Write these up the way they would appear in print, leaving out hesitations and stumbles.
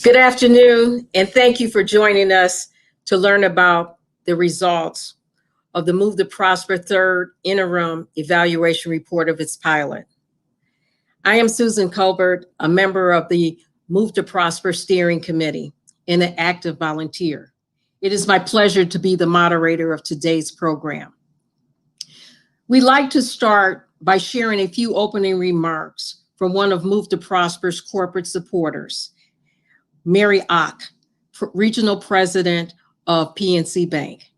Good afternoon, and thank you for joining us to learn about the results of the Move to Prosper third interim evaluation report of its pilot. I am Susan Colbert, a member of the Move to Prosper Steering Committee and an active volunteer. It is my pleasure to be the moderator of today's program. We'd like to start by sharing a few opening remarks from one of Move to Prosper's corporate supporters, Mary Auch, Regional President of PNC Bank.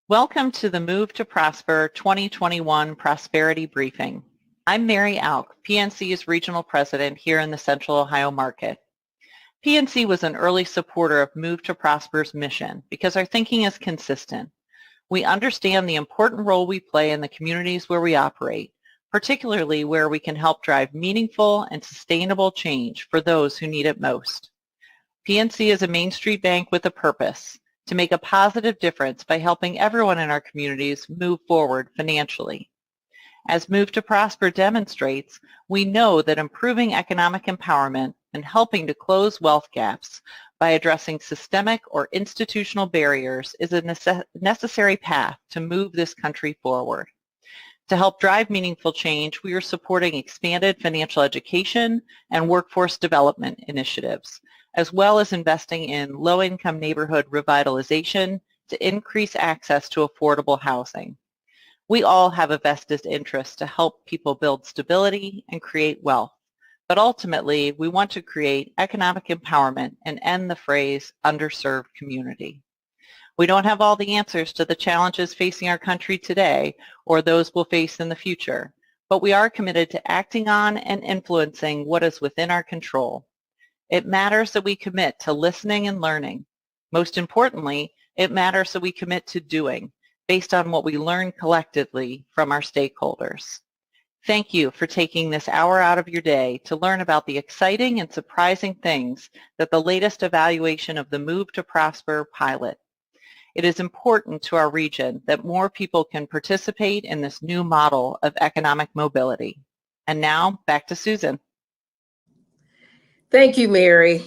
Welcome to the Move to Prosper 2021 Prosperity Briefing. I'm Mary Auch, PNC's Regional President here in the Central Ohio market. PNC was an early supporter of Move to Prosper's mission because our thinking is consistent. We understand the important role we play in the communities where we operate, particularly where we can help drive meaningful and sustainable change for those who need it most. PNC is a Main Street bank with a purpose to make a positive difference by helping everyone in our communities move forward financially. As Move to Prosper demonstrates, we know that improving economic empowerment and helping to close wealth gaps by addressing systemic or institutional barriers is a necessary path to move this country forward. To help drive meaningful change, we are supporting expanded financial education and workforce development initiatives, as well as investing in low-income neighborhood revitalization to increase access to affordable housing. We all have a vested interest to help people build stability and create wealth, but ultimately we want to create economic empowerment and end the phrase underserved community. We don't have all the answers to the challenges facing our country today or those we'll face in the future, but we are committed to acting on and influencing what is within our control. It matters that we commit to listening and learning. Most importantly, it matters that we commit to doing based on what we learn collectively from our stakeholders. Thank you for taking this hour out of your day to learn about the exciting and surprising things that the latest evaluation of the Move to Prosper pilot. It is important to our region that more people can participate in this new model of economic mobility. And now, back to Susan. Thank you, Mary,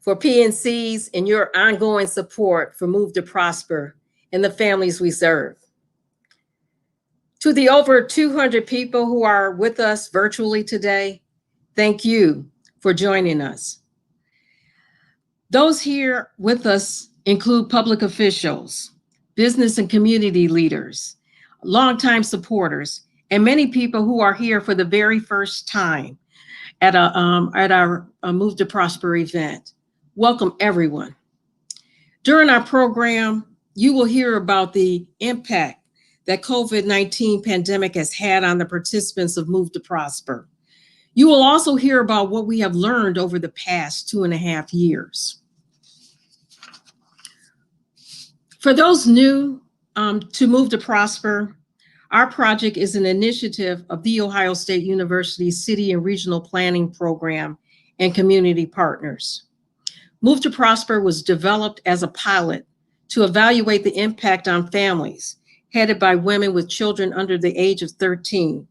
for PNC's and your ongoing support for Move to Prosper and the families we serve. To the over 200 people who are with us virtually today, thank you for joining us. Those here with us include public officials, business and community leaders, longtime supporters, and many people who are here for the very first time at our Move to Prosper event. Welcome, everyone. During our program, you will hear about the impact that COVID-19 pandemic has had on the participants of Move to Prosper. You will also hear about what we have learned over the past 2.5 years. For those new to Move to Prosper, our project is an initiative of The Ohio State University City and Regional Planning Program and community partners. Move to Prosper was developed as a pilot to evaluate the impact on families headed by women with children under the age of 13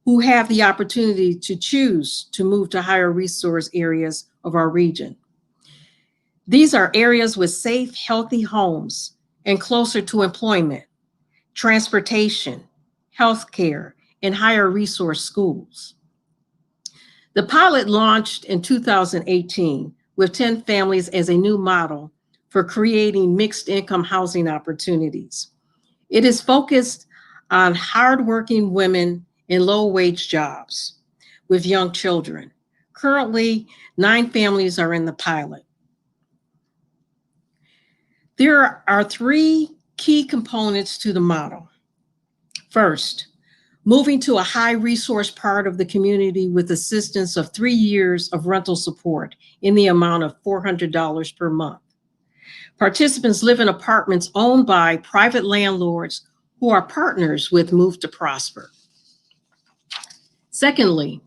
who have the opportunity to choose to move to higher resource areas of our region. These are areas with safe, healthy homes and closer to employment, transportation, healthcare, and higher resource schools. The pilot launched in 2018 with 10 families as a new model for creating mixed income housing opportunities. It is focused on hardworking women in low-wage jobs with young children. Currently, 9 families are in the pilot. There are 3 key components to the model. First, moving to a high resource part of the community with assistance of 3 years of rental support in the amount of $400 per month. Participants live in apartments owned by private landlords who are partners with Move to Prosper. Secondly,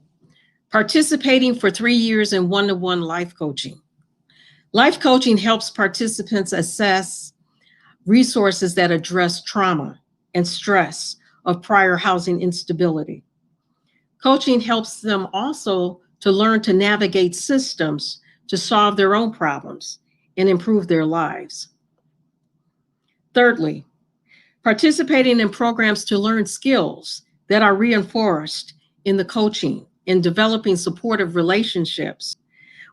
participating for 3 years in one-to-one life coaching. Life coaching helps participants assess resources that address trauma and stress of prior housing instability. Coaching helps them also to learn to navigate systems to solve their own problems and improve their lives. Thirdly, participating in programs to learn skills that are reinforced in the coaching and developing supportive relationships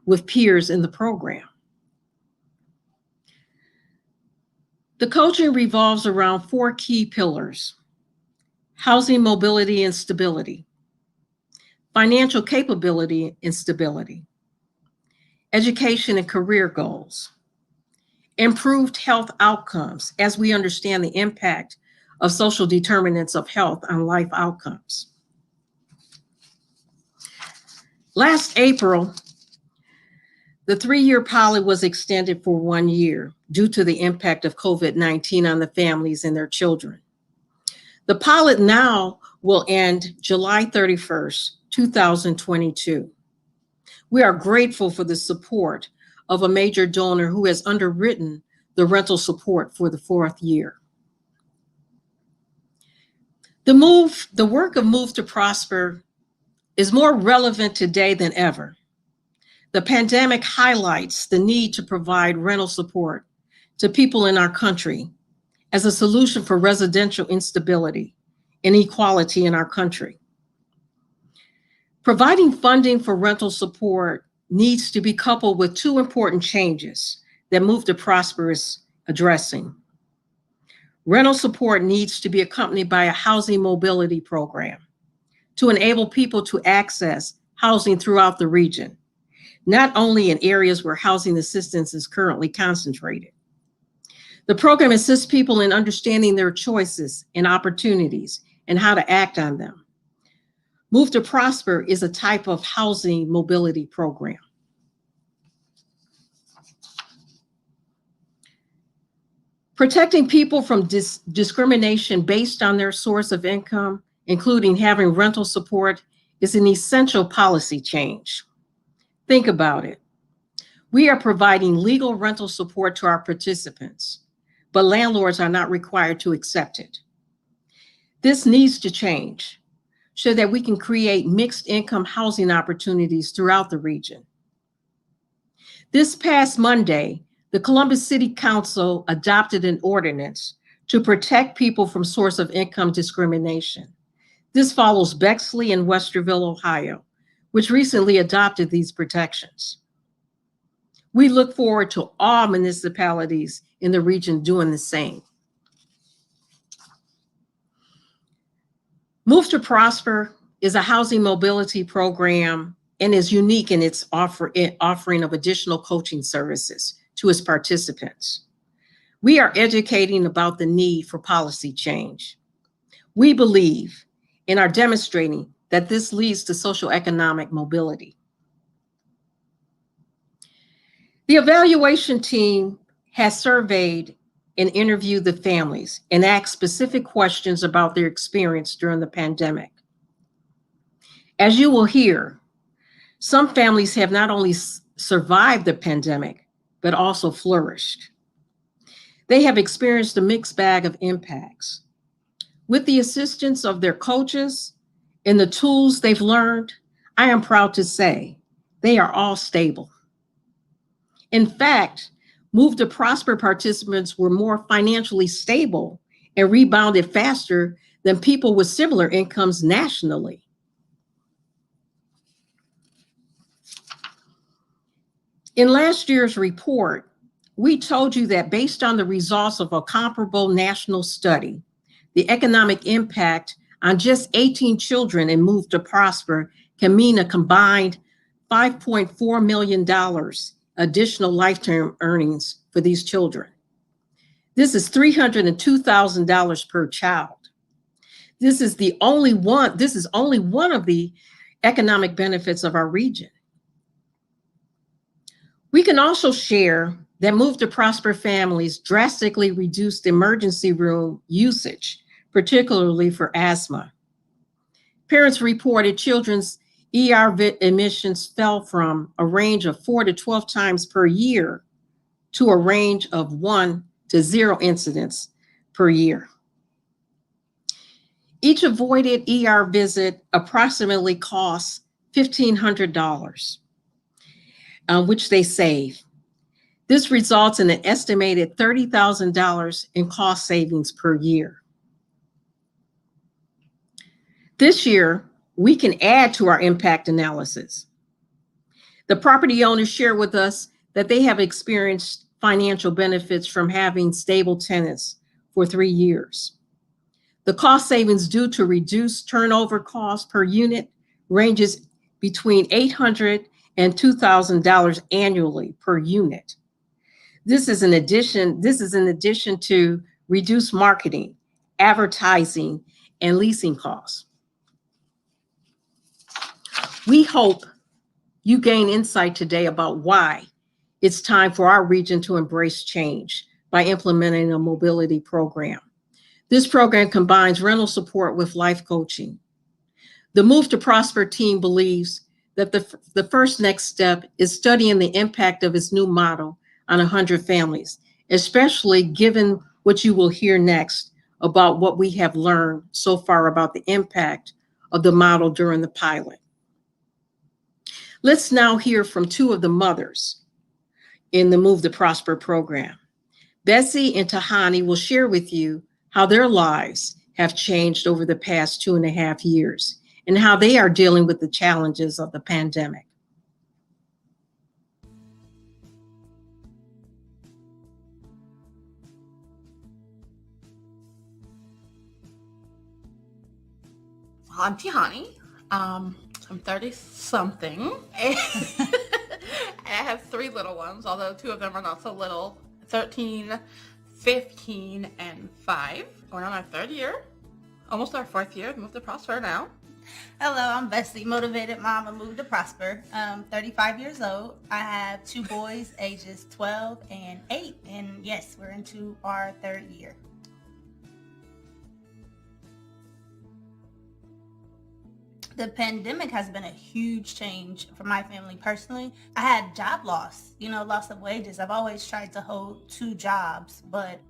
with peers in the program. The coaching revolves around 4 key pillars: housing mobility and stability, financial capability and stability, education and career goals, improved health outcomes as we understand the impact of social determinants of health on life outcomes. Last April, the 3-year pilot was extended for 1 year due to the impact of COVID-19 on the families and their children. The pilot now will end July 31st, 2022. We are grateful for the support of a major donor who has underwritten the rental support for the 4th year. The work of Move to Prosper is more relevant today than ever. The pandemic highlights the need to provide rental support to people in our country as a solution for residential instability and inequality in our country. Providing funding for rental support needs to be coupled with 2 important changes that Move to Prosper is addressing. Rental support needs to be accompanied by a housing mobility program to enable people to access housing throughout the region, not only in areas where housing assistance is currently concentrated. The program assists people in understanding their choices and opportunities and how to act on them. Move to Prosper is a type of housing mobility program. Protecting people from discrimination based on their source of income, including having rental support, is an essential policy change. Think about it. We are providing legal rental support to our participants, but landlords are not required to accept it. This needs to change so that we can create mixed income housing opportunities throughout the region. This past Monday, the Columbus City Council adopted an ordinance to protect people from source of income discrimination. This follows Bexley and Westerville, Ohio, which recently adopted these protections. We look forward to all municipalities in the region doing the same. Move to Prosper is a housing mobility program and is unique in its offering of additional coaching services to its participants. We are educating about the need for policy change. We believe and are demonstrating that this leads to socioeconomic mobility. The evaluation team has surveyed and interviewed the families and asked specific questions about their experience during the pandemic. As you will hear, some families have not only survived the pandemic, but also flourished. They have experienced a mixed bag of impacts. With the assistance of their coaches and the tools they've learned, I am proud to say they are all stable. In fact, Move to Prosper participants were more financially stable and rebounded faster than people with similar incomes nationally. In last year's report, we told you that based on the results of a comparable national study, the economic impact on just 18 children in Move to Prosper can mean a combined $5.4 million additional lifetime earnings for these children. This is $302,000 per child. This is only one of the economic benefits of our region. We can also share that Move to Prosper families drastically reduced emergency room usage, particularly for asthma. Parents reported children's admissions fell from a range of 4 to 12 times per year to a range of 1 to 0 incidents per year. Each avoided ER visit approximately costs $1,500, which they save. This results in an estimated $30,000 in cost savings per year. This year, we can add to our impact analysis. The property owners share with us that they have experienced financial benefits from having stable tenants for 3 years. The cost savings due to reduced turnover costs per unit ranges between $800 and $2,000 annually per unit. This is in addition to reduced marketing, advertising, and leasing costs. We hope you gain insight today about why it's time for our region to embrace change by implementing a mobility program. This program combines rental support with life coaching. The Move to Prosper team believes that the first next step is studying the impact of its new model on 100 families, especially given what you will hear next about what we have learned so far about the impact of the model during the pilot. Let's now hear from 2 of the mothers in the Move to Prosper program. Bessie and Tahani will share with you how their lives have changed over the past 2.5 years and how they are dealing with the challenges of the pandemic. I'm Tahani. I'm 30-something. And I have 3 little ones, although 2 of them are not so little. 13, 15, and 5. Going on our 3rd year. Almost our 4th year. Move to Prosper now. Hello, I'm Bessie, motivated mom of Move to Prosper. 35 years old. I have 2 boys, ages 12 and 8. And yes, we're into our 3rd year. The pandemic has been a huge change for my family personally. I had job loss, loss of wages. I've always tried to hold 2 jobs, but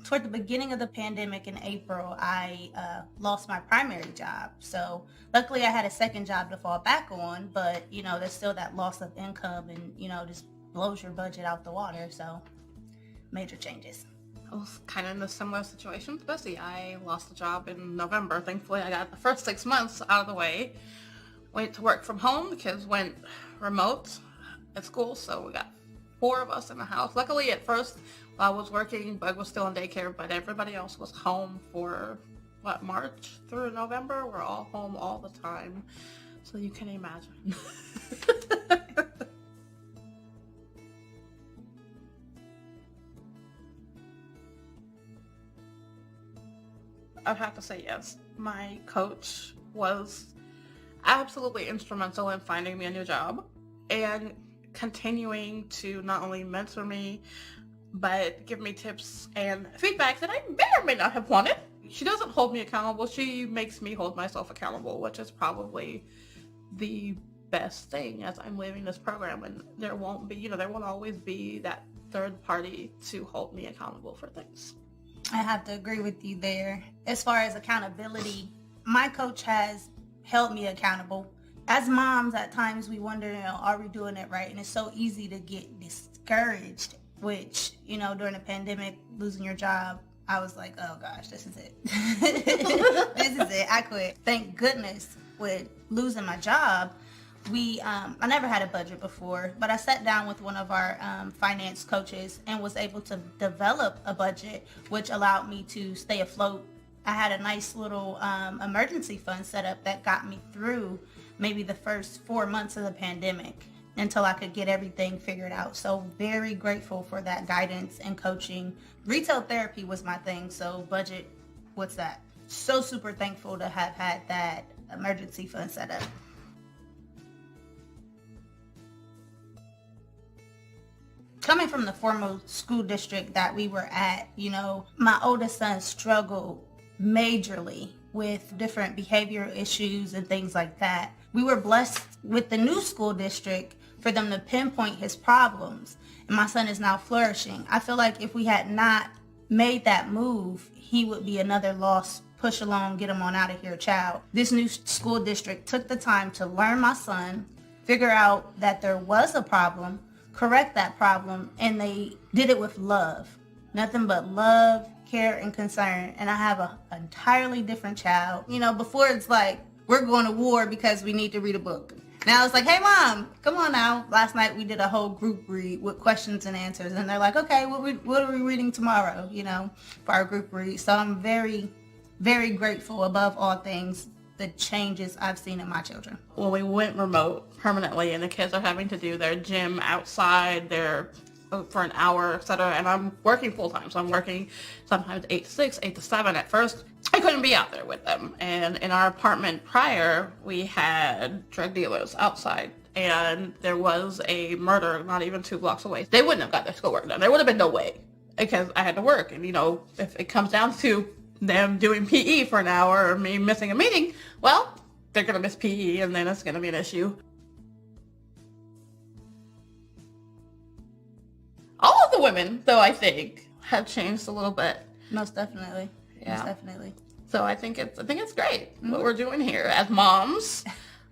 toward the beginning of the pandemic in April, I lost my primary job. So luckily I had a second job to fall back on, but there's still that loss of income and, just blows your budget out the water. So major changes. I was kind of in a similar situation to Bessie. I lost a job in November. Thankfully, I got the first 6 months out of the way. Went to work from home. The kids went remote at school, so we got 4 of us in the house. Luckily, at first, while I was working, Bug was still in daycare, but everybody else was home for, March through November? We're all home all the time, so you can imagine. I have to say yes. My coach was absolutely instrumental in finding me a new job and continuing to not only mentor me, but give me tips and feedback that I may or may not have wanted. She doesn't hold me accountable. She makes me hold myself accountable, which is probably the best thing as I'm leaving this program. And there won't be, there won't always be that third party to hold me accountable for things. I have to agree with you there. As far as accountability, my coach has held me accountable. As moms, at times we wonder, are we doing it right? And it's so easy to get discouraged, which, during the pandemic, losing your job, I was like, oh gosh, this is it. This is it. I quit. Thank goodness with losing my job, I never had a budget before, but I sat down with one of our finance coaches and was able to develop a budget, which allowed me to stay afloat. I had a nice little emergency fund set up that got me through maybe the first 4 months of the pandemic until I could get everything figured out. So very grateful for that guidance and coaching. Retail therapy was my thing, so budget, what's that? So super thankful to have had that emergency fund set up. Coming from the formal school district that we were at, my oldest son struggled majorly with different behavioral issues and things like that. We were blessed with the new school district for them to pinpoint his problems, and my son is now flourishing. I feel like if we had not made that move, he would be another lost, push along, get him on out of here child. This new school district took the time to learn my son, figure out that there was a problem, correct that problem, and they did it with love. Nothing but love, care, and concern. And I have an entirely different child. You know, before it's like, we're going to war because we need to read a book. Now it's like, hey mom, come on now. Last night we did a whole group read with questions and answers. And they're like, okay, what are we reading tomorrow, you know, for our group read. So I'm very, very grateful above all things, the changes I've seen in my children. When we went remote permanently and the kids are having to do their gym outside, for an hour, etc. And I'm working full time. So I'm working sometimes 8 to 6, 8 to 7. At first, I couldn't be out there with them. And in our apartment prior, we had drug dealers outside. And there was a murder not even 2 blocks away. They wouldn't have got their schoolwork done. There would have been no way because I had to work. And, you know, if it comes down to them doing PE for an hour or me missing a meeting, well, they're going to miss PE and then it's going to be an issue. All of the women, though, I think, have changed a little bit. Most definitely. Yeah. Most definitely. So I think it's great what we're doing here as moms,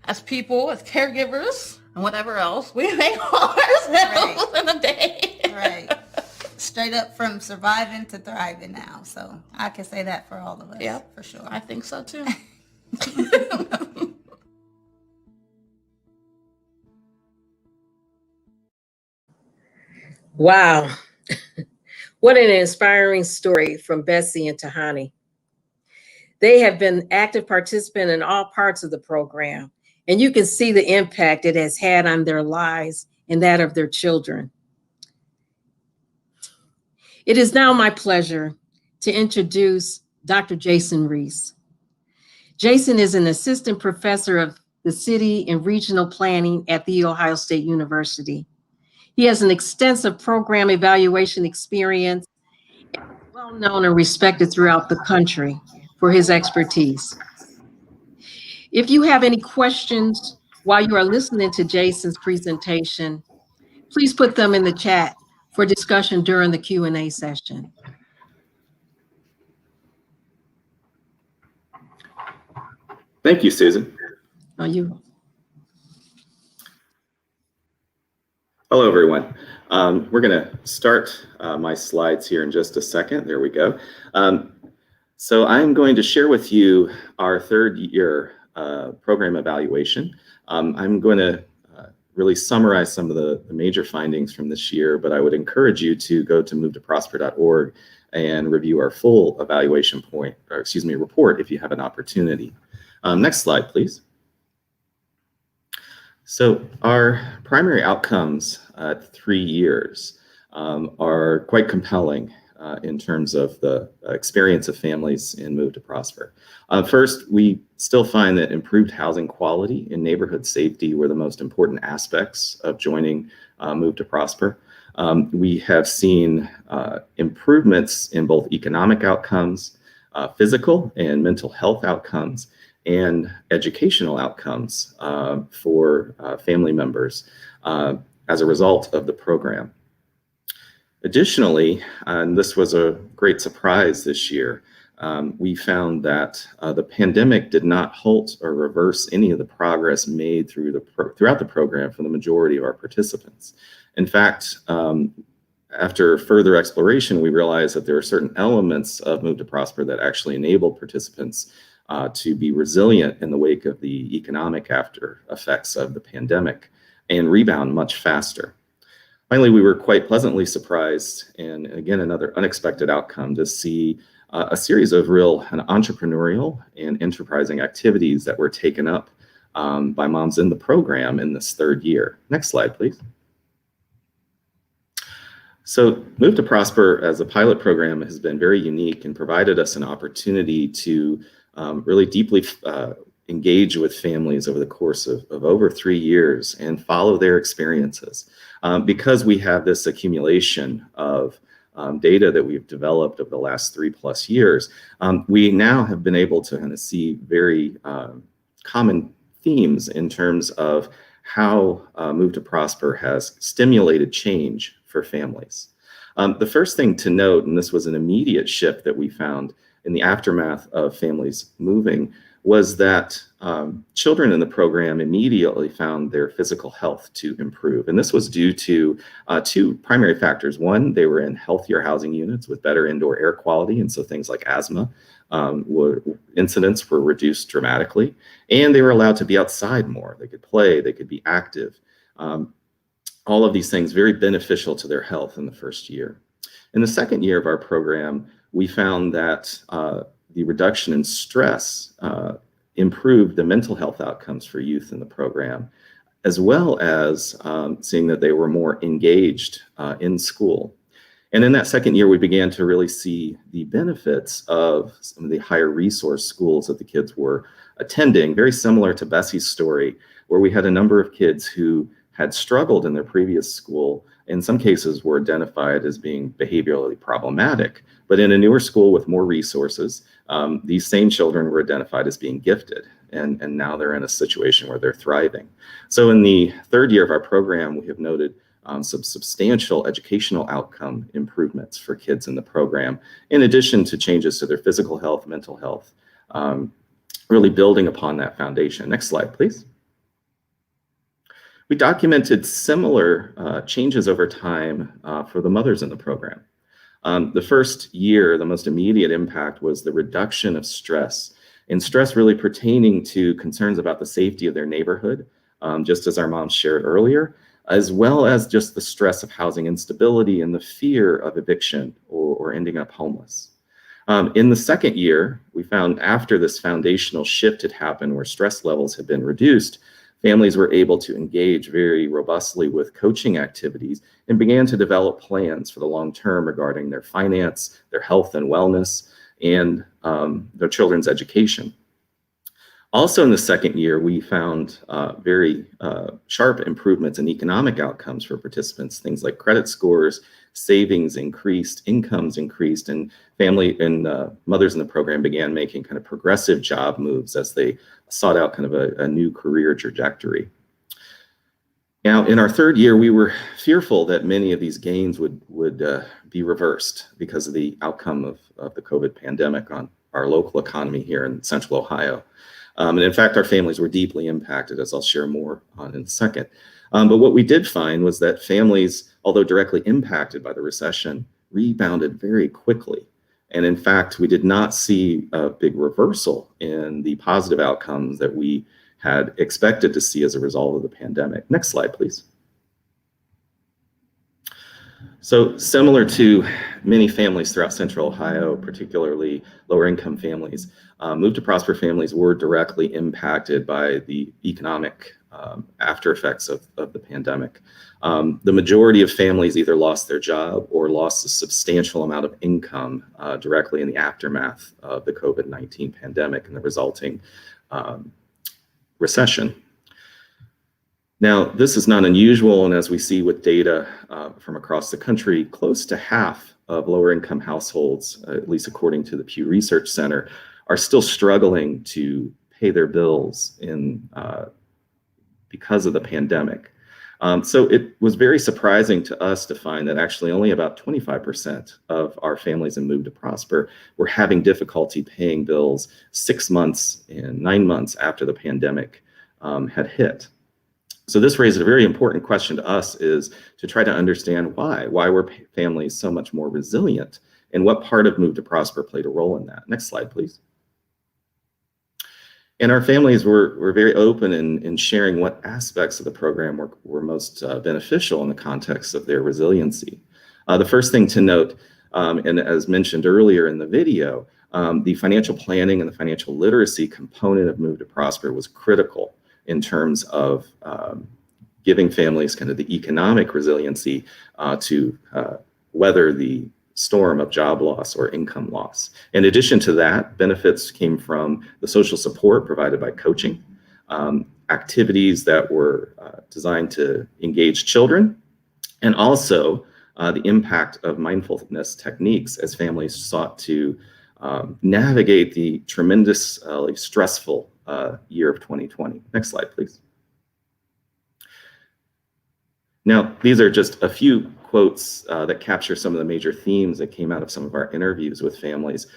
as people, as caregivers, and whatever else we make ourselves in a day. Right. Straight up from surviving to thriving now. So I can say that for all of us. Yeah, for sure. I think so too. Wow. What an inspiring story from Bessie and Tahani. They have been active participants in all parts of the program, and you can see the impact it has had on their lives and that of their children. It is now my pleasure to introduce Dr. Jason Reese. Jason is an assistant professor of the city and regional planning at The Ohio State University. He has an extensive program evaluation experience, and is well known and respected throughout the country for his expertise. If you have any questions while you are listening to Jason's presentation, please put them in the chat for discussion during the Q&A session. Thank you, Susan. Are you? Hello, everyone. We're going to start my slides here in just a second. There we go. So I'm going to share with you our third year program evaluation. I'm going to really summarize some of the major findings from this year, but I would encourage you to go to movetoprosper.org and review our full evaluation report if you have an opportunity. Next slide, please. So our primary outcomes at 3 years are quite compelling in terms of the experience of families in Move to Prosper. First, we still find that improved housing quality and neighborhood safety were the most important aspects of joining Move to Prosper. We have seen improvements in both economic outcomes, physical and mental health outcomes, and educational outcomes for family members as a result of the program. Additionally, and this was a great surprise this year, we found that the pandemic did not halt or reverse any of the progress made throughout the program for the majority of our participants. In fact, after further exploration, we realized that there are certain elements of Move to Prosper that actually enabled participants to be resilient in the wake of the economic after effects of the pandemic and rebound much faster. Finally, we were quite pleasantly surprised, and again, another unexpected outcome, to see a series of real entrepreneurial and enterprising activities that were taken up by moms in the program in this third year. Next slide, please. So Move to Prosper as a pilot program has been very unique and provided us an opportunity to really deeply engage with families over the course of over 3 years and follow their experiences. Because we have this accumulation of data that we've developed over the last 3+ years, we now have been able to kind of see very common themes in terms of how Move to Prosper has stimulated change for families. The first thing to note, and this was an immediate shift that we found in the aftermath of families moving, was that children in the program immediately found their physical health to improve. And this was due to two primary factors. One, they were in healthier housing units with better indoor air quality, and so things like asthma incidents were reduced dramatically, and they were allowed to be outside more. They could play, they could be active. All of these things very beneficial to their health in the first year. In the second year of our program, we found that the reduction in stress improved the mental health outcomes for youth in the program, as well as seeing that they were more engaged in school. And in that second year, we began to really see the benefits of some of the higher resource schools that the kids were attending, very similar to Bessie's story, where we had a number of kids who had struggled in their previous school, in some cases were identified as being behaviorally problematic. But in a newer school with more resources, these same children were identified as being gifted, and now they're in a situation where they're thriving. So in the third year of our program, we have noted some substantial educational outcome improvements for kids in the program, in addition to changes to their physical health, mental health, really building upon that foundation. Next slide, please. We documented similar changes over time for the mothers in the program. The first year, the most immediate impact was the reduction of stress, and stress really pertaining to concerns about the safety of their neighborhood, just as our moms shared earlier, as well as just the stress of housing instability and the fear of eviction or ending up homeless. In the second year, we found after this foundational shift had happened where stress levels had been reduced, families were able to engage very robustly with coaching activities and began to develop plans for the long term regarding their finance, their health and wellness, and their children's education. Also in the second year, we found very sharp improvements in economic outcomes for participants, things like credit scores, savings increased, incomes increased, and family and mothers in the program began making kind of progressive job moves as they sought out kind of a new career trajectory. Now, in our third year, we were fearful that many of these gains would be reversed because of the outcome of the COVID pandemic on our local economy here in Central Ohio. And in fact, our families were deeply impacted, as I'll share more on in a second. But what we did find was that families, although directly impacted by the recession, rebounded very quickly. And in fact, we did not see a big reversal in the positive outcomes that we had expected to see as a result of the pandemic. Next slide, please. So similar to many families throughout Central Ohio, particularly lower income families, Move to Prosper families were directly impacted by the economic after effects of the pandemic. The majority of families either lost their job or lost a substantial amount of income directly in the aftermath of the COVID-19 pandemic and the resulting recession. Now, this is not unusual, and as we see with data from across the country, close to half of lower income households, at least according to the Pew Research Center, are still struggling to pay their bills because of the pandemic. So it was very surprising to us to find that actually only about 25% of our families in Move to Prosper were having difficulty paying bills 6 months and 9 months after the pandemic had hit. So this raises a very important question to us, is to try to understand why were families so much more resilient, and what part of Move to Prosper played a role in that. Next slide, please. And our families were very open in sharing what aspects of the program were most beneficial in the context of their resiliency. The first thing to note, and as mentioned earlier in the video, the financial planning and the financial literacy component of Move to Prosper was critical in terms of giving families kind of the economic resiliency to weather the storm of job loss or income loss. In addition to that, benefits came from the social support provided by coaching, activities that were designed to engage children, and also the impact of mindfulness techniques as families sought to navigate the tremendously stressful year of 2020. Next slide, please. Now, these are just a few quotes that capture some of the major themes that came out of some of our interviews with families,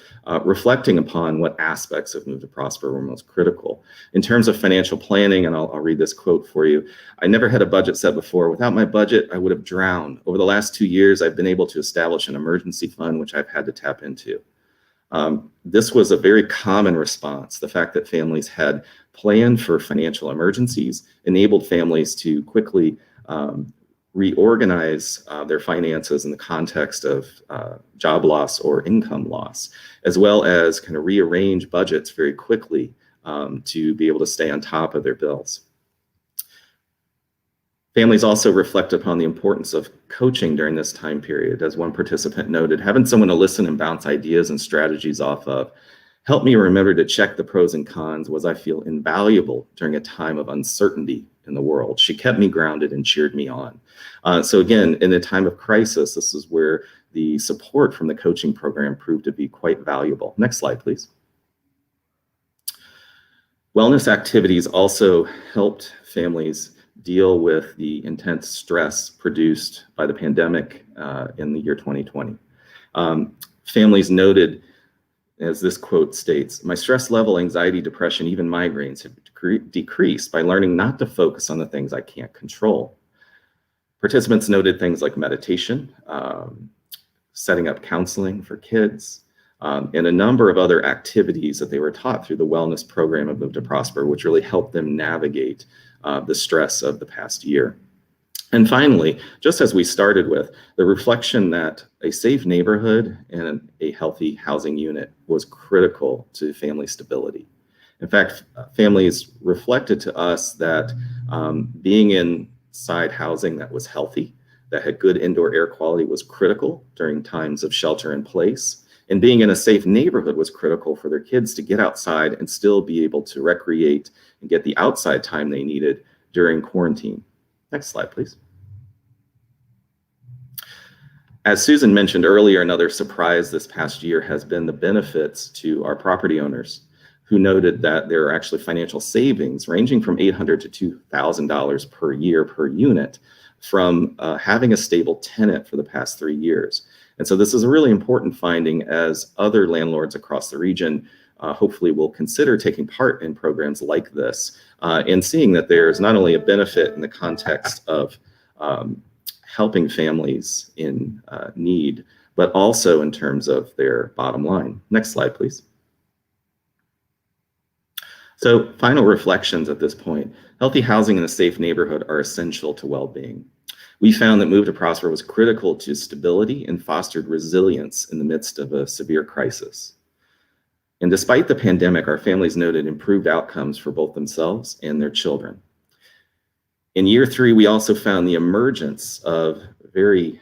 reflecting upon what aspects of Move to Prosper were most critical. In terms of financial planning, and I'll read this quote for you, "I never had a budget set before. Without my budget, I would have drowned. Over the last 2 years, I've been able to establish an emergency fund, which I've had to tap into." This was a very common response. The fact that families had planned for financial emergencies enabled families to quickly reorganize their finances in the context of job loss or income loss, as well as kind of rearrange budgets very quickly to be able to stay on top of their bills. Families also reflect upon the importance of coaching during this time period. As one participant noted, having someone to listen and bounce ideas and strategies off of helped me remember to check the pros and cons, was I feel invaluable during a time of uncertainty in the world. She kept me grounded and cheered me on. So again, in a time of crisis, this is where the support from the coaching program proved to be quite valuable. Next slide, please. Wellness activities also helped families deal with the intense stress produced by the pandemic in the year 2020. Families noted, as this quote states, "My stress level, anxiety, depression, even migraines have decreased by learning not to focus on the things I can't control." Participants noted things like meditation, setting up counseling for kids, and a number of other activities that they were taught through the wellness program of Move to Prosper, which really helped them navigate the stress of the past year. And finally, just as we started with, the reflection that a safe neighborhood and a healthy housing unit was critical to family stability. In fact, families reflected to us that being inside housing that was healthy, that had good indoor air quality, was critical during times of shelter in place. And being in a safe neighborhood was critical for their kids to get outside and still be able to recreate and get the outside time they needed during quarantine. Next slide, please. As Susan mentioned earlier, another surprise this past year has been the benefits to our property owners, who noted that there are actually financial savings ranging from $800 to $2,000 per year per unit from having a stable tenant for the past 3 years. And so this is a really important finding, as other landlords across the region hopefully will consider taking part in programs like this, and seeing that there's not only a benefit in the context of helping families in need, but also in terms of their bottom line. Next slide, please. So final reflections at this point. Healthy housing in a safe neighborhood are essential to well-being. We found that Move to Prosper was critical to stability and fostered resilience in the midst of a severe crisis. And despite the pandemic, our families noted improved outcomes for both themselves and their children. In year 3, we also found the emergence of very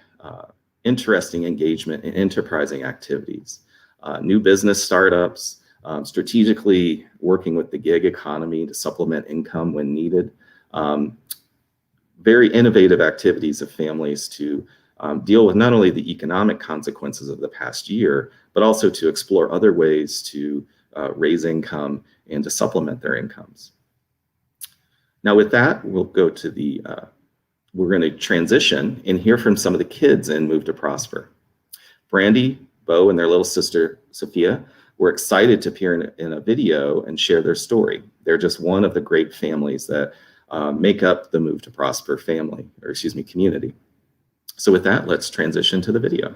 interesting engagement in enterprising activities, new business startups, strategically working with the gig economy to supplement income when needed, very innovative activities of families to deal with not only the economic consequences of the past year, but also to explore other ways to raise income and to supplement their incomes. Now with that, we'll go to the, we're going to transition and hear from some of the kids in Move to Prosper. Brandy, Bo, and their little sister, Sophia, were excited to appear in a video and share their story. They're just one of the great families that make up the Move to Prosper family, or excuse me, community. So with that, let's transition to the video.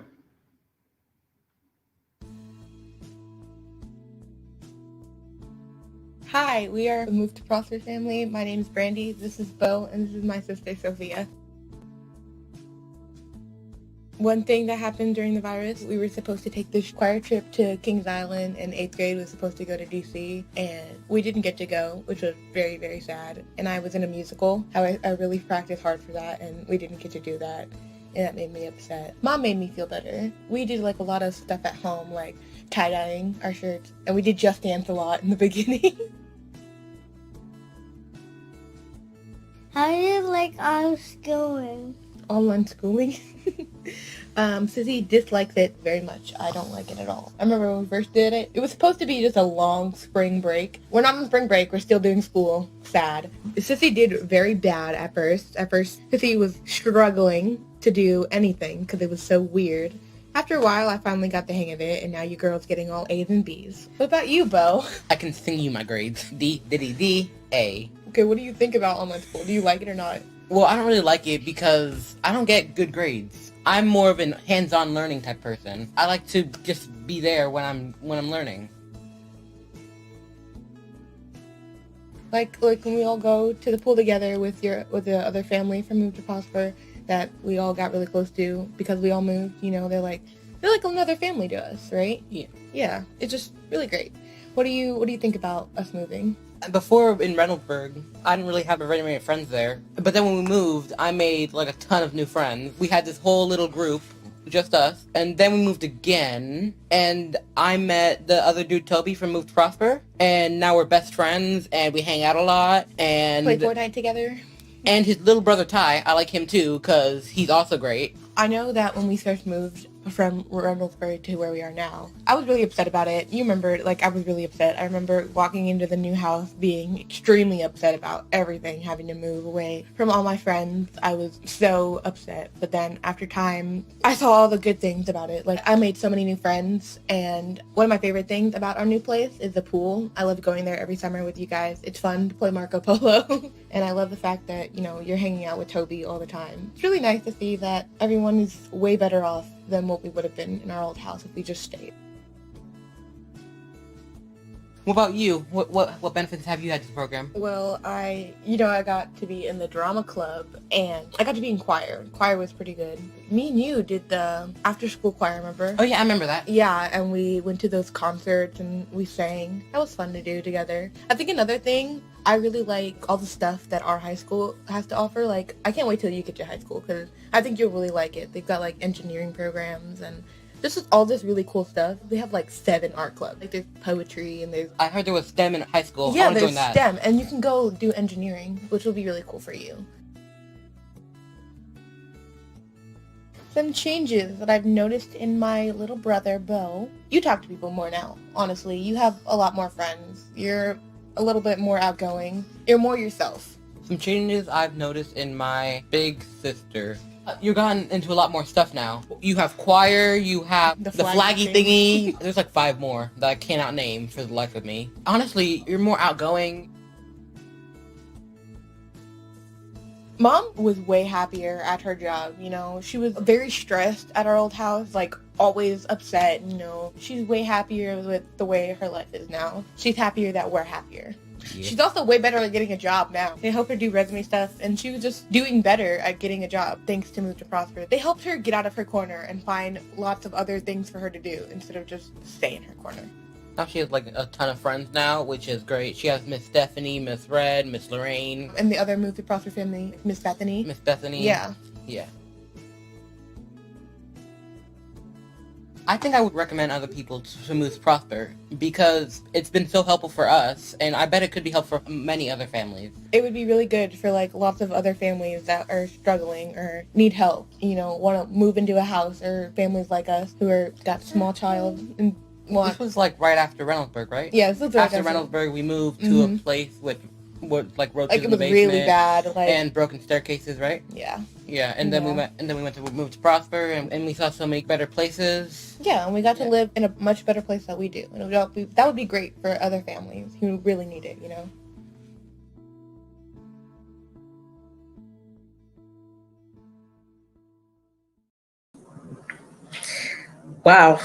Hi, we are the Move to Prosper family. My name is Brandy, this is Bo, and this is my sister Sophia. One thing that happened during the virus, we were supposed to take this choir trip to Kings Island. In 8th grade, we were supposed to go to DC, and we didn't get to go, which was very, very sad. And I was in a musical. I really practiced hard for that, and we didn't get to do that, and that made me upset. Mom made me feel better. We did like a lot of stuff at home, like tie-dyeing our shirts, and we did Just Dance a lot in the beginning. How do you like online schooling? Online schooling? Sissy dislikes it very much. I don't like it at all. I remember when we first did it, it was supposed to be just a long spring break. We're not on spring break, we're still doing school. Sad. Sissy did very bad at first. At first, Sissy was struggling to do anything because it was so weird. After a while, I finally got the hang of it, and now you girls getting all A's and B's. What about you, Bo? I can sing you my grades. D, diddy, D, A. Okay, what do you think about online school? Do you like it or not? Well, I don't really like it because I don't get good grades. I'm more of a hands-on learning type person. I like to just be there when I'm learning. Like when we all go to the pool together with the other family from Move to Prosper that we all got really close to because we all moved, you know, they're like another family to us, right? Yeah. Yeah, it's just really great. What do you think about us moving? Before in Reynoldsburg, I didn't really have very many friends there. But then when we moved, I made like a ton of new friends. We had this whole little group, just us. And then we moved again, and I met the other dude, Toby, from Move to Prosper. And now we're best friends, and we hang out a lot. And Play Fortnite together? And his little brother, Ty, I like him too, because he's also great. I know that when we first moved from Reynoldsburg to where we are now, I was really upset about it. You remember, I was really upset. I remember walking into the new house being extremely upset about everything, having to move away from all my friends. I was so upset. But then after time, I saw all the good things about it. I made so many new friends, and one of my favorite things about our new place is the pool. I love going there every summer with you guys. It's fun to play Marco Polo. And I love the fact that, you're hanging out with Toby all the time. It's really nice to see that everyone is way better off than what we would have been in our old house if we just stayed. What about you? What benefits have you had to the program? Well, I got to be in the drama club, and I got to be in choir. Choir was pretty good. Me and you did the after-school choir, remember? Oh, yeah, I remember that. Yeah, and we went to those concerts, and we sang. That was fun to do together. I think another thing, I really like all the stuff that our high school has to offer. I can't wait till you get to high school, because I think you'll really like it. They've got, engineering programs, and this is all this really cool stuff. We have 7 art clubs. There's poetry and there's... I heard there was STEM in high school. Yeah, I wanna there's join that. STEM, and you can go do engineering, which will be really cool for you. Some changes that I've noticed in my little brother, Bo. You talk to people more now, honestly. You have a lot more friends. You're a little bit more outgoing. You're more yourself. Some changes I've noticed in my big sister. You've gotten into a lot more stuff now. You have choir, you have the flaggy thingy. There's 5 more that I cannot name for the life of me. Honestly, you're more outgoing. Mom was way happier at her job, She was very stressed at our old house, always upset, She's way happier with the way her life is now. She's happier that we're happier. Yeah. She's also way better at getting a job now. They helped her do resume stuff, and she was just doing better at getting a job thanks to Move to Prosper. They helped her get out of her corner and find lots of other things for her to do instead of just stay in her corner. Now she has a ton of friends now, which is great. She has Miss Stephanie, Miss Red, Miss Lorraine. And the other Move to Prosper family, Miss Bethany. Miss Bethany. Yeah. Yeah. I think I would recommend other people to Move to Prosper because it's been so helpful for us, and I bet it could be helpful for many other families. It would be really good for lots of other families that are struggling or need help, want to move into a house, or families like us who got small child and This was right after Reynoldsburg, right? Yeah, this was right after Reynoldsburg. We moved to a place with roaches in the basement. It was really bad, and broken staircases, right? Yeah. Yeah, and then we went to Move to Prosper, and we saw so many better places. Yeah, and we got to live in a much better place that we do, and that would be great for other families who really need it, Wow.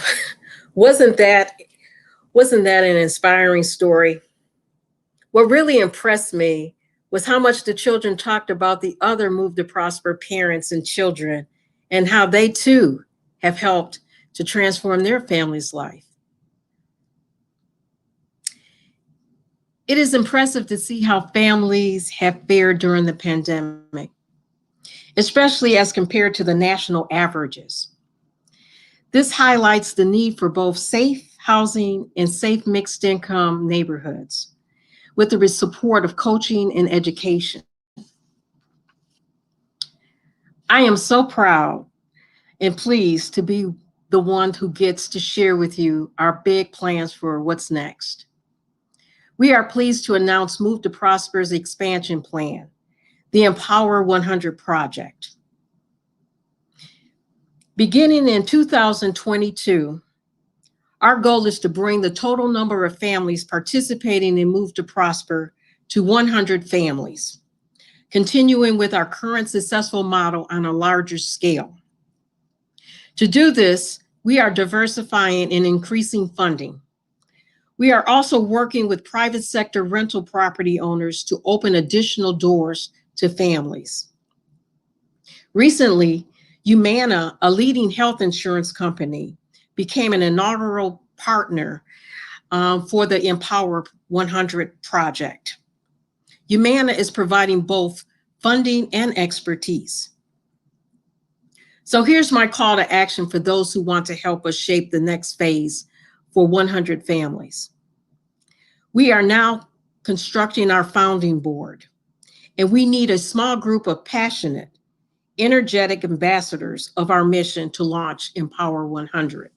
Wasn't that an inspiring story? What really impressed me was how much the children talked about the other Move to Prosper parents and children, and how they too have helped to transform their family's life. It is impressive to see how families have fared during the pandemic, especially as compared to the national averages. This highlights the need for both safe housing and safe mixed income neighborhoods, with the support of coaching and education. I am so proud and pleased to be the one who gets to share with you our big plans for what's next. We are pleased to announce Move to Prosper's expansion plan, the Empower 100 project. Beginning in 2022, our goal is to bring the total number of families participating in Move to Prosper to 100 families, continuing with our current successful model on a larger scale. To do this, we are diversifying and increasing funding. We are also working with private sector rental property owners to open additional doors to families. Recently, Humana, a leading health insurance company, became an inaugural partner for the Empower 100 project. Humana is providing both funding and expertise. So here's my call to action for those who want to help us shape the next phase for 100 families. We are now constructing our founding board, and we need a small group of passionate, energetic ambassadors of our mission to launch Empower 100.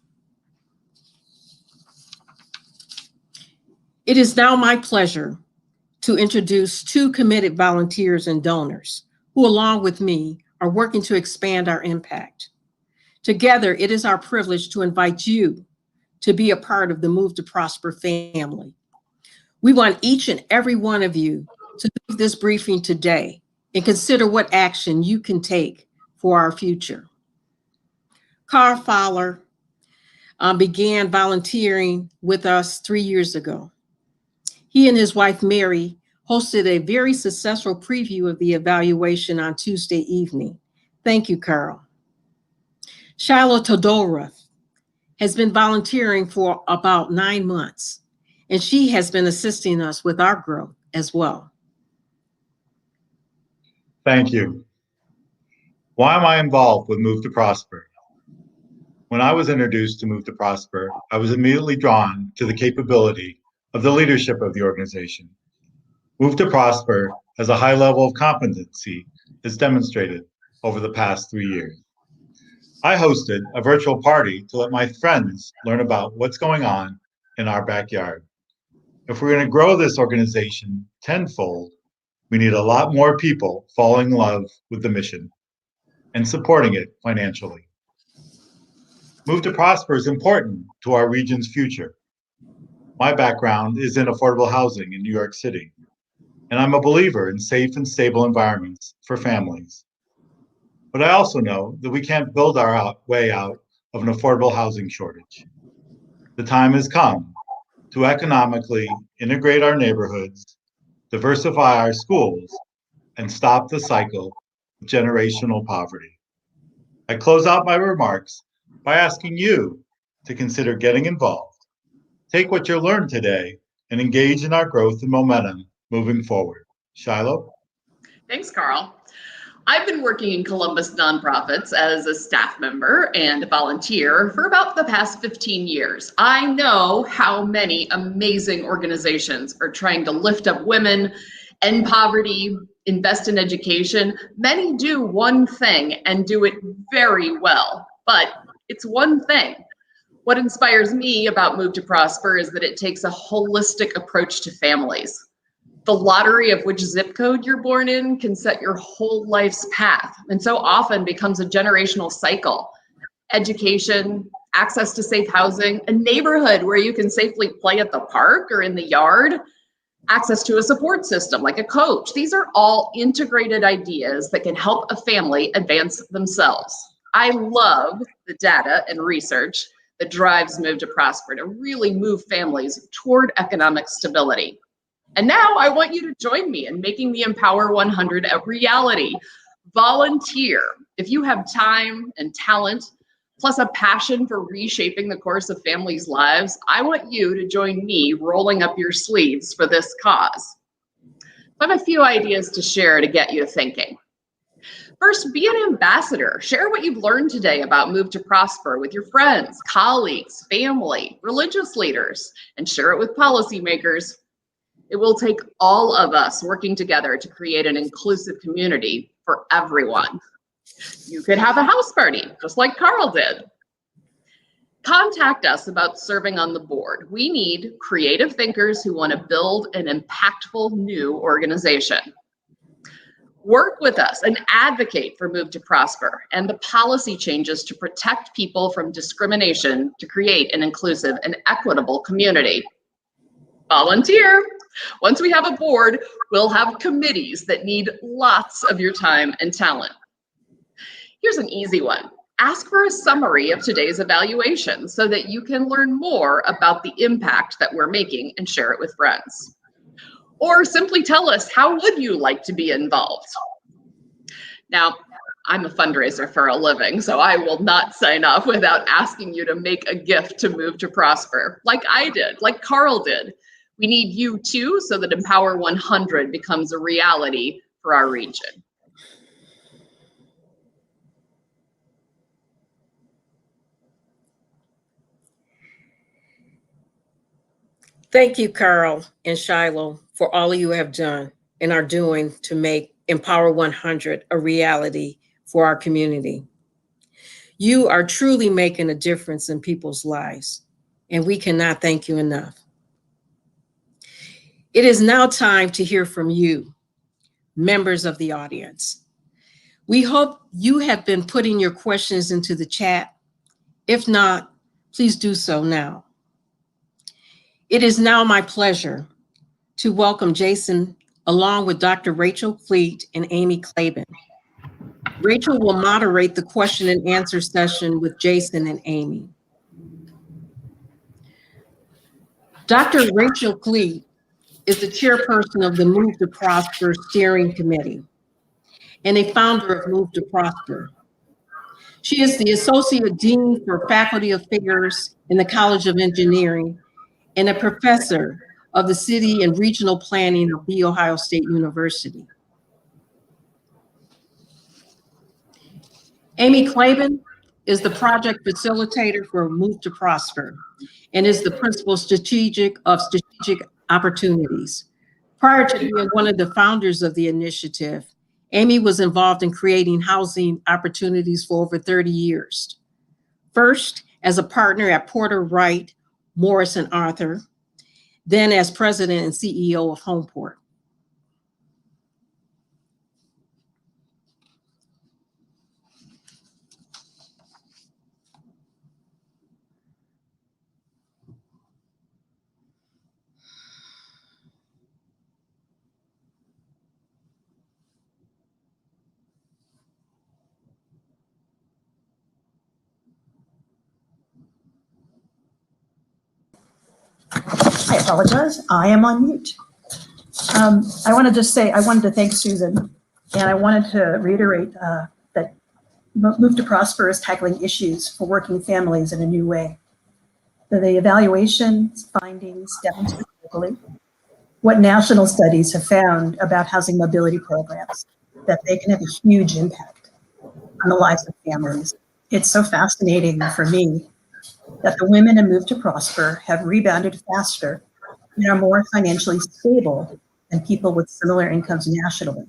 It is now my pleasure to introduce two committed volunteers and donors who, along with me, are working to expand our impact. Together, it is our privilege to invite you to be a part of the Move to Prosper family. We want each and every one of you to leave this briefing today and consider what action you can take for our future. Carl Fowler began volunteering with us 3 years ago. He and his wife, Mary, hosted a very successful preview of the evaluation on Tuesday evening. Thank you, Carl. Shiloh Todorath has been volunteering for about 9 months, and she has been assisting us with our growth as well. Thank you. Why am I involved with Move to Prosper? When I was introduced to Move to Prosper, I was immediately drawn to the capability of the leadership of the organization. Move to Prosper has a high level of competency as demonstrated over the past 3 years. I hosted a virtual party to let my friends learn about what's going on in our backyard. If we're going to grow this organization tenfold, we need a lot more people falling in love with the mission and supporting it financially. Move to Prosper is important to our region's future. My background is in affordable housing in New York City, and I'm a believer in safe and stable environments for families. But I also know that we can't build our way out of an affordable housing shortage. The time has come to economically integrate our neighborhoods, diversify our schools, and stop the cycle of generational poverty. I close out my remarks by asking you to consider getting involved. Take what you learned today and engage in our growth and momentum moving forward. Shiloh? Thanks, Carl. I've been working in Columbus nonprofits as a staff member and a volunteer for about the past 15 years. I know how many amazing organizations are trying to lift up women, end poverty, invest in education. Many do one thing and do it very well, but it's one thing. What inspires me about Move to Prosper is that it takes a holistic approach to families. The lottery of which zip code you're born in can set your whole life's path, and so often becomes a generational cycle. Education, access to safe housing, a neighborhood where you can safely play at the park or in the yard, access to a support system like a coach. These are all integrated ideas that can help a family advance themselves. I love the data and research that drives Move to Prosper to really move families toward economic stability. And now I want you to join me in making the Empower 100 a reality. Volunteer. If you have time and talent, plus a passion for reshaping the course of families' lives, I want you to join me rolling up your sleeves for this cause. I have a few ideas to share to get you thinking. First, be an ambassador. Share what you've learned today about Move to Prosper with your friends, colleagues, family, religious leaders, and share it with policymakers. It will take all of us working together to create an inclusive community for everyone. You could have a house party, just like Carl did. Contact us about serving on the board. We need creative thinkers who want to build an impactful new organization. Work with us and advocate for Move to Prosper and the policy changes to protect people from discrimination to create an inclusive and equitable community. Volunteer. Once we have a board, we'll have committees that need lots of your time and talent. Here's an easy one. Ask for a summary of today's evaluation so that you can learn more about the impact that we're making and share it with friends. Or simply tell us, how would you like to be involved? Now, I'm a fundraiser for a living, so I will not sign off without asking you to make a gift to Move to Prosper, like I did, like Carl did. We need you too, so that Empower 100 becomes a reality for our region. Thank you, Carl and Shiloh, for all you have done and are doing to make Empower 100 a reality for our community. You are truly making a difference in people's lives, and we cannot thank you enough. It is now time to hear from you, members of the audience. We hope you have been putting your questions into the chat. If not, please do so now. It is now my pleasure to welcome Jason along with Dr. Rachel Fleet and Amy Claiborne. Rachel will moderate the question and answer session with Jason and Amy. Dr. Rachel Fleet is the chairperson of the Move to Prosper Steering Committee and a founder of Move to Prosper. She is the Associate Dean for Faculty Affairs in the College of Engineering and a professor of the City and Regional Planning of The Ohio State University. Amy Claiborne is the project facilitator for Move to Prosper and is the principal strategic opportunities. Prior to being one of the founders of the initiative, Amy was involved in creating housing opportunities for over 30 years. First, as a partner at Porter Wright, Morris and Arthur, then as president and CEO of Homeport. I apologize. I am on mute. I want to just say I wanted to thank Susan, and I wanted to reiterate that Move to Prosper is tackling issues for working families in a new way. The evaluation findings demonstrate locally what national studies have found about housing mobility programs, that they can have a huge impact on the lives of families. It's so fascinating for me that the women in Move to Prosper have rebounded faster and are more financially stable than people with similar incomes nationally.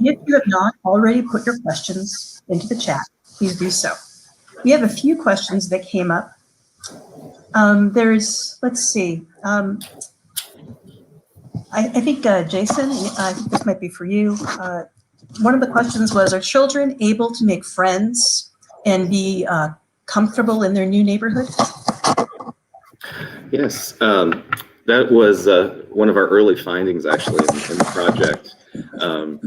If you have not already put your questions into the chat, please do so. We have a few questions that came up. Let's see. I think, Jason, I think this might be for you. One of the questions was, are children able to make friends and be comfortable in their new neighborhood? Yes, that was one of our early findings actually in the project.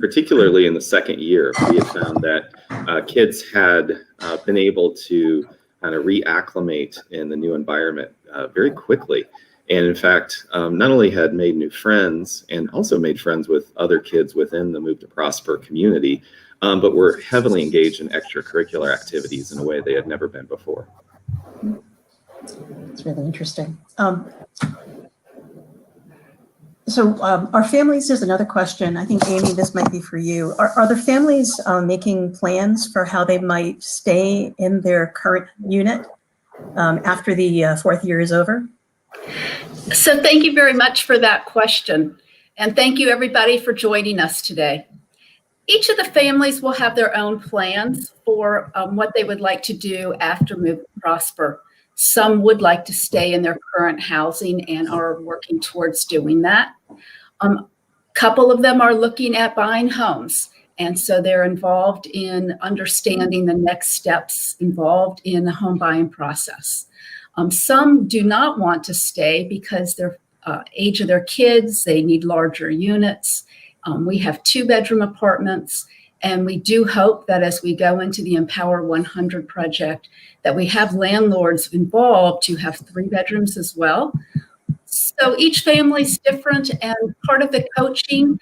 Particularly in the second year, we had found that kids had been able to kind of reacclimate in the new environment very quickly. And in fact, not only had made new friends and also made friends with other kids within the Move to Prosper community, but were heavily engaged in extracurricular activities in a way they had never been before. It's really interesting. So are families, there's another question. I think, Amy, this might be for you. Are the families making plans for how they might stay in their current unit after the fourth year is over? So thank you very much for that question. And thank you everybody for joining us today. Each of the families will have their own plans for what they would like to do after Move to Prosper. Some would like to stay in their current housing and are working towards doing that. Couple of them are looking at buying homes. And so they're involved in understanding the next steps involved in the home buying process. Some do not want to stay because their age of their kids, they need larger units. We have 2-bedroom apartments, and we do hope that as we go into the Empower 100 project, that we have landlords involved to have 3 bedrooms as well. So each family is different, and part of the coaching,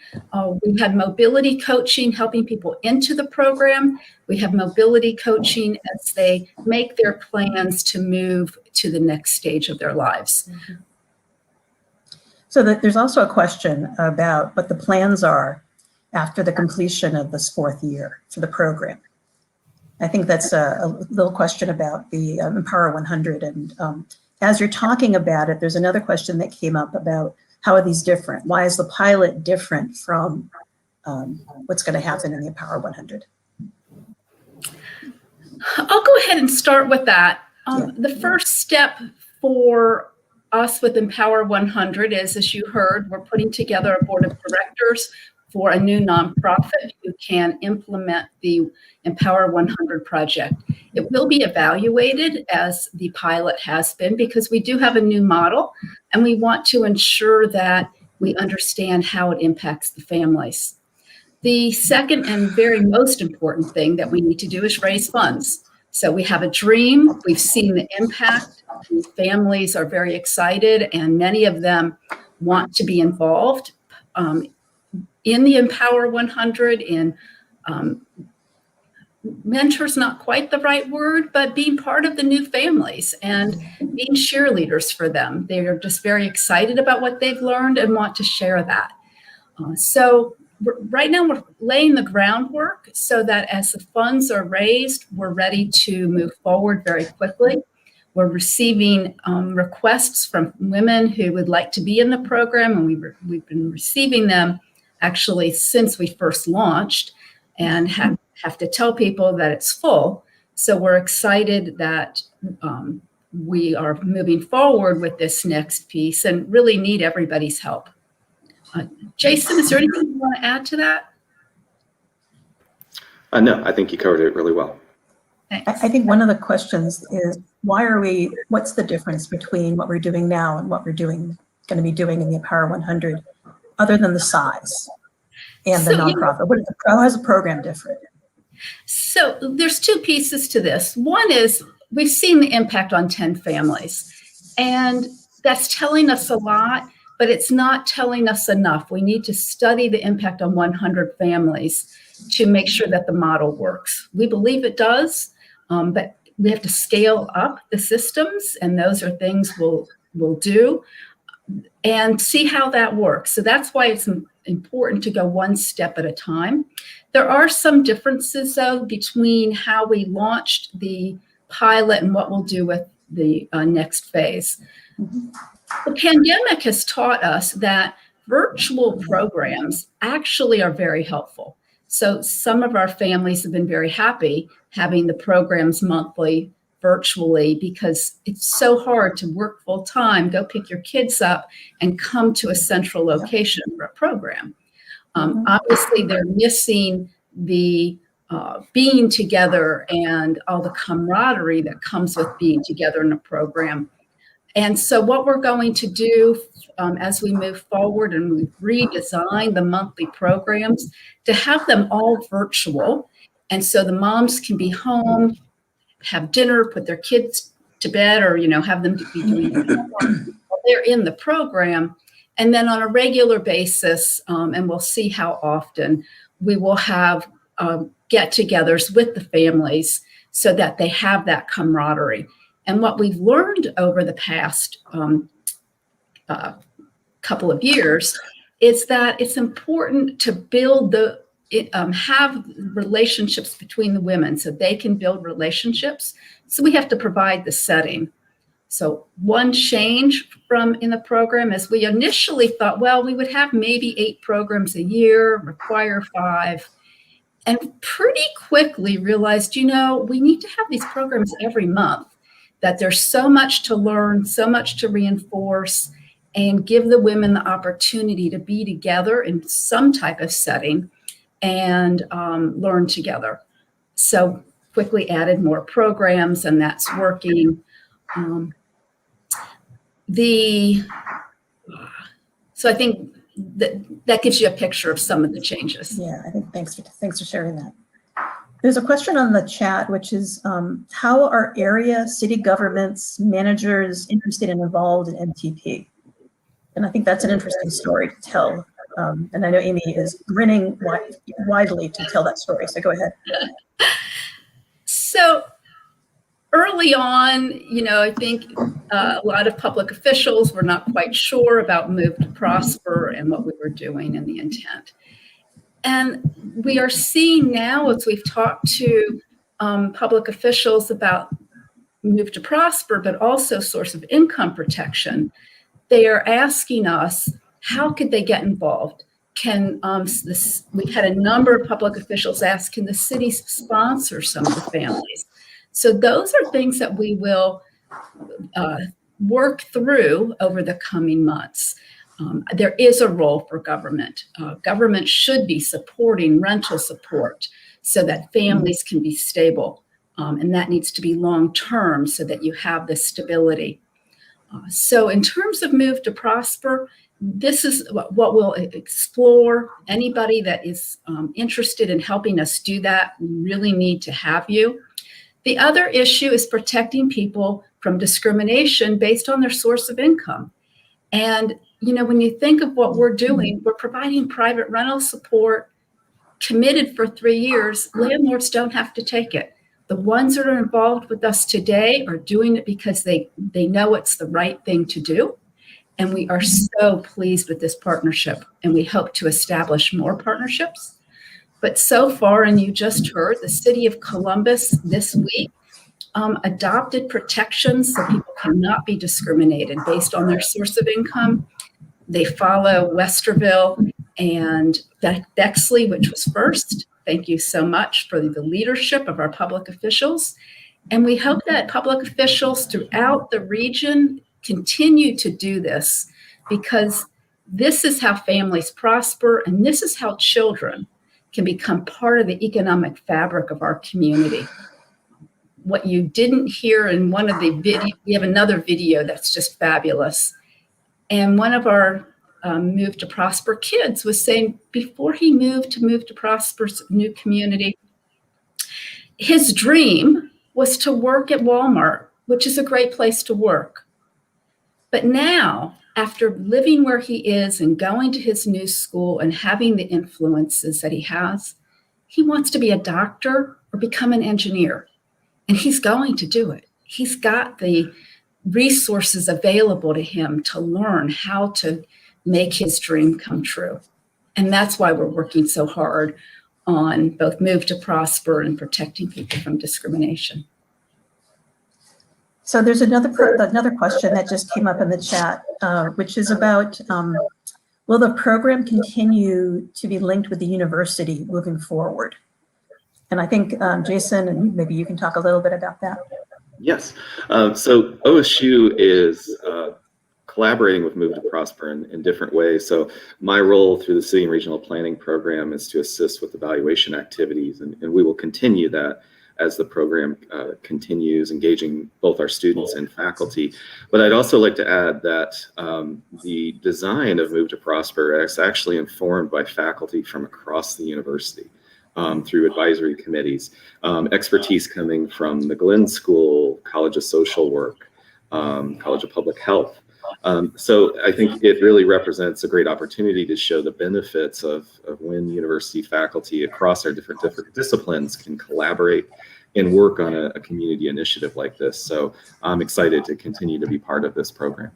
we have mobility coaching, helping people into the program. We have mobility coaching as they make their plans to move to the next stage of their lives. So there's also a question about what the plans are after the completion of this 4th year for the program. I think that's a little question about the Empower 100. And as you're talking about it, there's another question that came up about how are these different? Why is the pilot different from what's going to happen in the Empower 100? I'll go ahead and start with that. The first step for us with Empower 100 is, as you heard, we're putting together a board of directors for a new nonprofit who can implement the Empower 100 project. It will be evaluated as the pilot has been because we do have a new model and we want to ensure that we understand how it impacts the families. The second and very most important thing that we need to do is raise funds. So we have a dream, we've seen the impact, the families are very excited, and many of them want to be involved in the Empower 100, in mentors, not quite the right word, but being part of the new families and being cheerleaders for them. They are just very excited about what they've learned and want to share that. So right now we're laying the groundwork so that as the funds are raised, we're ready to move forward very quickly. We're receiving requests from women who would like to be in the program, and we've been receiving them actually since we first launched, and have to tell people that it's full. So we're excited that we are moving forward with this next piece and really need everybody's help. Jason, is there anything you want to add to that? No, I think you covered it really well. I think one of the questions is what's the difference between what we're doing now and what we're going to be doing in the Empower 100, other than the size and the nonprofit? How is the program different? So there's 2 pieces to this. One is we've seen the impact on 10 families, and that's telling us a lot, but it's not telling us enough. We need to study the impact on 100 families to make sure that the model works. We believe it does, but we have to scale up the systems, and those are things we'll do and see how that works. So that's why it's important to go one step at a time. There are some differences, though, between how we launched the pilot and what we'll do with the next phase. The pandemic has taught us that virtual programs actually are very helpful. So some of our families have been very happy having the programs monthly virtually because it's so hard to work full time, go pick your kids up, and come to a central location for a program. Obviously, they're missing the being together and all the camaraderie that comes with being together in a program. And so what we're going to do as we move forward, and we've redesigned the monthly programs to have them all virtual. And so the moms can be home, have dinner, put their kids to bed, or, have them be doing while they're in the program. And then on a regular basis, and we'll see how often, we will have get-togethers with the families so that they have that camaraderie. And what we've learned over the past couple of years is that it's important to build have relationships between the women so they can build relationships. So we have to provide the setting. So one change from in the program is we initially thought, well, we would have maybe 8 programs a year, require 5. and pretty quickly realized, we need to have these programs every month, that there's so much to learn, so much to reinforce, and give the women the opportunity to be together in some type of setting and learn together. So quickly added more programs, and that's working. So I think that gives you a picture of some of the changes. Yeah, I think thanks for sharing that. There's a question on the chat, which is how are area city governments, managers interested and involved in MTP? And I think that's an interesting story to tell. And I know Amy is grinning widely to tell that story. So go ahead. So early on, I think a lot of public officials were not quite sure about Move to Prosper and what we were doing and the intent. And we are seeing now, as we've talked to public officials about Move to Prosper, but also source of income protection, they are asking us, how could they get involved? We've had a number of public officials ask, can the city sponsor some of the families? So those are things that we will work through over the coming months. There is a role for government. Government should be supporting rental support so that families can be stable. And that needs to be long-term so that you have this stability. So in terms of Move to Prosper, this is what we'll explore. Anybody that is interested in helping us do that, we really need to have you. The other issue is protecting people from discrimination based on their source of income. And, when you think of what we're doing, we're providing private rental support committed for 3 years. Landlords don't have to take it. The ones that are involved with us today are doing it because they know it's the right thing to do. And we are so pleased with this partnership, and we hope to establish more partnerships. But so far, and you just heard, the city of Columbus this week adopted protections so people cannot be discriminated based on their source of income. They follow Westerville and Bexley, which was first. Thank you so much for the leadership of our public officials. And we hope that public officials throughout the region continue to do this, because this is how families prosper, and this is how children can become part of the economic fabric of our community. What you didn't hear in one of the videos, we have another video that's just fabulous. And one of our Move to Prosper kids was saying before he moved to Move to Prosper's new community, his dream was to work at Walmart, which is a great place to work. But now, after living where he is and going to his new school and having the influences that he has, he wants to be a doctor or become an engineer. And he's going to do it. He's got the resources available to him to learn how to make his dream come true. And that's why we're working so hard on both Move to Prosper and protecting people from discrimination. So there's another question that just came up in the chat, which is about, will the program continue to be linked with the university moving forward? And I think, Jason, and maybe you can talk a little bit about that. Yes. So OSU is collaborating with Move to Prosper in different ways. So my role through the City and Regional Planning Program is to assist with evaluation activities, and we will continue that as the program continues, engaging both our students and faculty. But I'd also like to add that the design of Move to Prosper is actually informed by faculty from across the university through advisory committees, expertise coming from the Glenn School, College of Social Work, College of Public Health. So I think it really represents a great opportunity to show the benefits of when university faculty across our different disciplines can collaborate and work on a community initiative like this. So I'm excited to continue to be part of this program.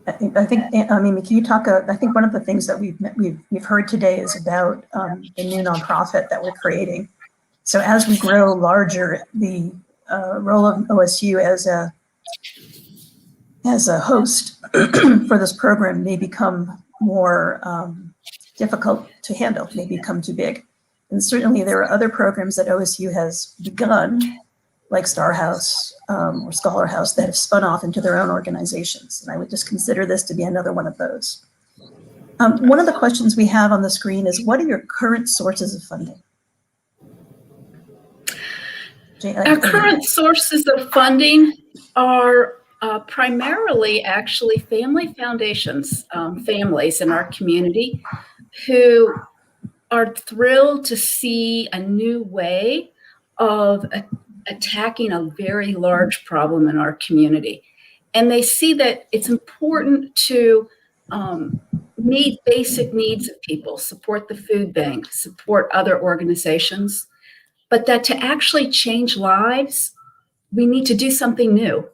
I think, can you talk? I think one of the things that we've heard today is about the new nonprofit that we're creating. So as we grow larger, the role of OSU as a host for this program may become more difficult to handle, may become too big. And certainly there are other programs that OSU has begun, like Star House or Scholar House, that have spun off into their own organizations. And I would just consider this to be another one of those. One of the questions we have on the screen is, what are your current sources of funding? Our current sources of funding are primarily actually family foundations, families in our community who are thrilled to see a new way of attacking a very large problem in our community. And they see that it's important to meet basic needs of people, support the food bank, support other organizations, but that to actually change lives, we need to do something new.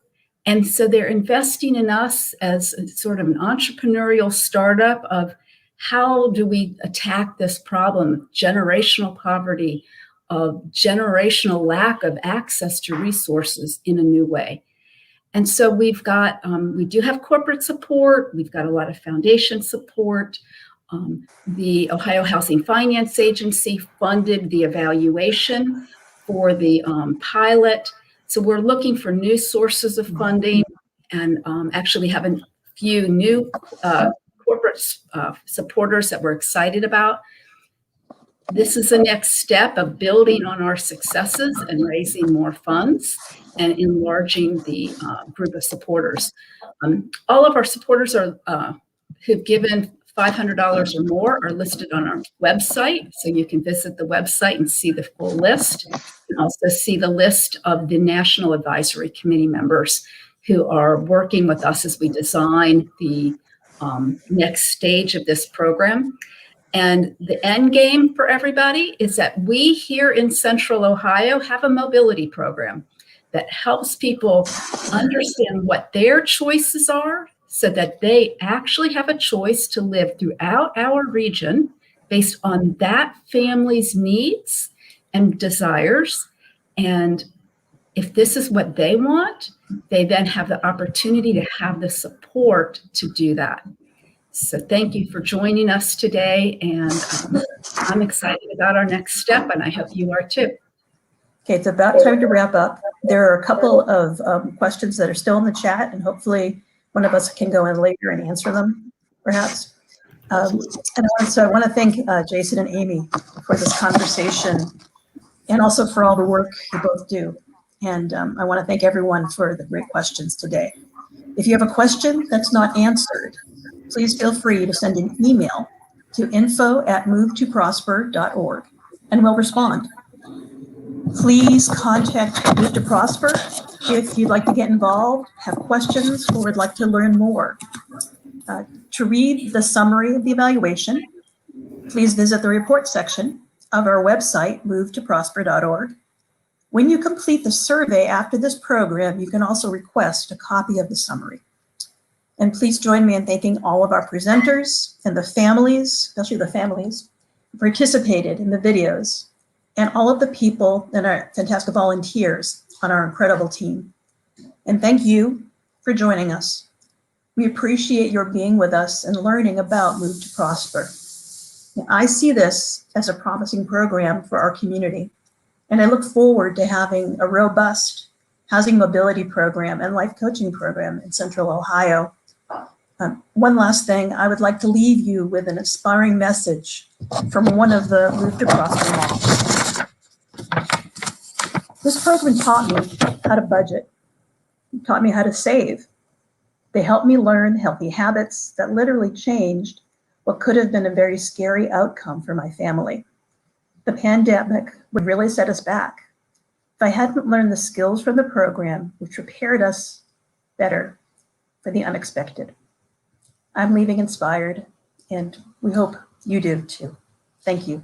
And so they're investing in us as sort of an entrepreneurial startup of how do we attack this problem of generational poverty, of generational lack of access to resources in a new way. And so we've got, we do have corporate support. We've got a lot of foundation support. The Ohio Housing Finance Agency funded the evaluation for the pilot. So we're looking for new sources of funding, and actually we have a few new corporate supporters that we're excited about. This is the next step of building on our successes and raising more funds and enlarging the group of supporters. All of our supporters are who've given $500 or more are listed on our website. So you can visit the website and see the full list. And also see the list of the National Advisory Committee members who are working with us as we design the next stage of this program. And the end game for everybody is that we here in Central Ohio have a mobility program that helps people understand what their choices are so that they actually have a choice to live throughout our region based on that family's needs and desires. And if this is what they want, they then have the opportunity to have the support to do that. So thank you for joining us today. And I'm excited about our next step, and I hope you are too. Okay, it's about time to wrap up. There are a couple of questions that are still in the chat, and hopefully one of us can go in later and answer them, perhaps. And I want to thank Jason and Amy for this conversation, and also for all the work you both do. And I want to thank everyone for the great questions today. If you have a question that's not answered, please feel free to send an email to info@movetoprosper.org, and we'll respond. Please contact Move to Prosper if you'd like to get involved, have questions, or would like to learn more. To read the summary of the evaluation, please visit the report section of our website, movetoprosper.org. When you complete the survey after this program, you can also request a copy of the summary. And please join me in thanking all of our presenters and the families, especially the families, who participated in the videos, and all of the people and our fantastic volunteers on our incredible team. And thank you for joining us. We appreciate your being with us and learning about Move to Prosper. I see this as a promising program for our community, and I look forward to having a robust housing mobility program and life coaching program in Central Ohio. One last thing, I would like to leave you with an inspiring message from one of the Move to Prosper moms. This program taught me how to budget, it taught me how to save. They helped me learn healthy habits that literally changed what could have been a very scary outcome for my family. The pandemic would really set us back if I hadn't learned the skills from the program, which prepared us better for the unexpected. I'm leaving inspired, and we hope you do too. Thank you.